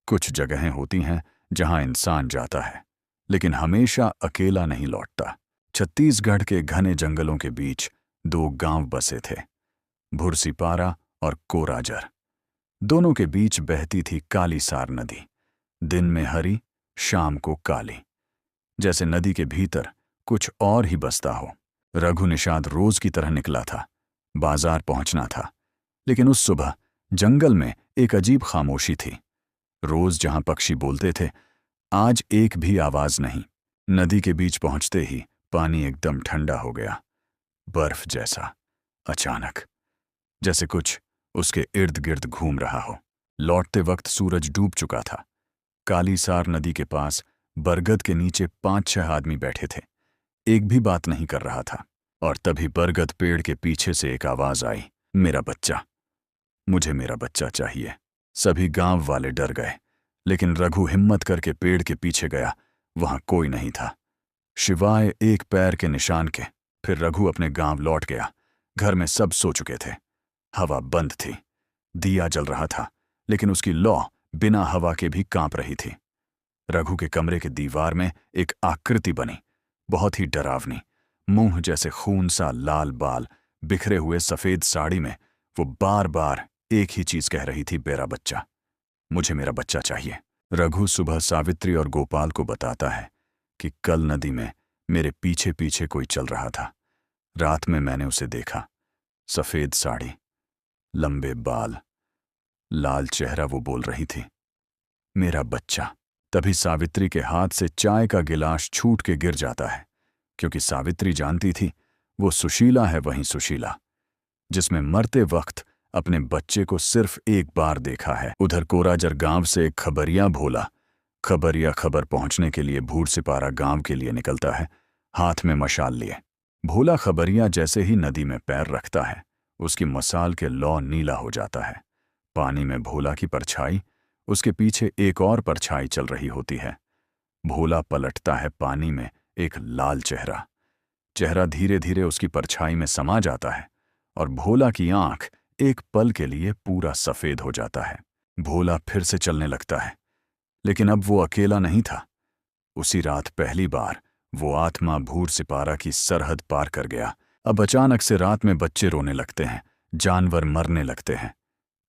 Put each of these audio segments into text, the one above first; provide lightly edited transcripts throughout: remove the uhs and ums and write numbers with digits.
कुछ जगहें होती हैं जहां इंसान जाता है लेकिन हमेशा अकेला नहीं लौटता। छत्तीसगढ़ के घने जंगलों के बीच दो गांव बसे थे, भुरसीपारा और कोराजर। दोनों के बीच बहती थी काली सार नदी, दिन में हरी, शाम को काली, जैसे नदी के भीतर कुछ और ही बसता हो। रघु निषाद रोज की तरह निकला था, बाजार पहुंचना था, लेकिन उस सुबह जंगल में एक अजीब खामोशी थी। रोज जहां पक्षी बोलते थे, आज एक भी आवाज नहीं। नदी के बीच पहुंचते ही पानी एकदम ठंडा हो गया, बर्फ जैसा, अचानक, जैसे कुछ उसके इर्द गिर्द घूम रहा हो। लौटते वक्त सूरज डूब चुका था। काली सार नदी के पास बरगद के नीचे 5-6 आदमी बैठे थे, एक भी बात नहीं कर रहा था। और तभी बरगद पेड़ के पीछे से एक आवाज आई, मेरा बच्चा, मुझे मेरा बच्चा चाहिए। सभी गांव वाले डर गए, लेकिन रघु हिम्मत करके पेड़ के पीछे गया। वहां कोई नहीं था, शिवाय एक पैर के निशान के। फिर रघु अपने गांव लौट गया। घर में सब सो चुके थे, हवा बंद थी, दिया जल रहा था, लेकिन उसकी लौ बिना हवा के भी कांप रही थी। रघु के कमरे के दीवार में एक आकृति बनी, बहुत ही डरावनी, मुंह जैसे खून सा लाल बाल, बिखरे हुए सफेद साड़ी में वो बार बार एक ही चीज कह रही थी, मेरा बच्चा, मुझे मेरा बच्चा चाहिए। रघु सुबह सावित्री और गोपाल को बताता है कि कल नदी में मेरे पीछे पीछे कोई चल रहा था। रात में मैंने उसे देखा, सफेद साड़ी, लंबे बाल, लाल चेहरा। वो बोल रही थी, मेरा बच्चा। तभी सावित्री के हाथ से चाय का गिलास छूट के गिर जाता है, क्योंकि सावित्री जानती थी वो सुशीला है, वही सुशीला जिसमें मरते वक्त अपने बच्चे को सिर्फ एक बार देखा है। उधर कोराजर गांव से एक खबरिया भोला, खबरिया खबर पहुंचने के लिए भूरसिपारा गांव के लिए निकलता है, हाथ में मशाल लिए। भोला खबरिया जैसे ही नदी में पैर रखता है, उसकी मसाल के लौ नीला हो जाता है। पानी में भोला की परछाई, उसके पीछे एक और परछाई चल रही होती है। भोला पलटता है, पानी में एक लाल चेहरा। चेहरा धीरे धीरे उसकी परछाई में समा जाता है और भोला की आंख एक पल के लिए पूरा सफेद हो जाता है। भोला फिर से चलने लगता है, लेकिन अब वो अकेला नहीं था। उसी रात पहली बार वो आत्मा भूरसिपारा की सरहद पार कर गया। अब अचानक से रात में बच्चे रोने लगते हैं, जानवर मरने लगते हैं,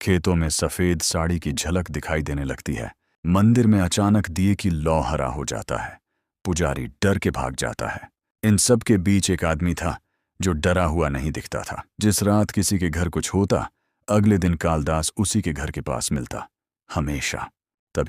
खेतों में सफेद साड़ी की झलक दिखाई देने लगती है, मंदिर में अचानक दिए की लौ हरा हो जाता है, पुजारी डर के भाग जाता है। इन सब के बीच एक आदमी था जो डरा हुआ नहीं दिखता था। जिस रात किसी के घर कुछ होता, अगले दिन कालदास उसी के घर के पास मिलता, हमेशा।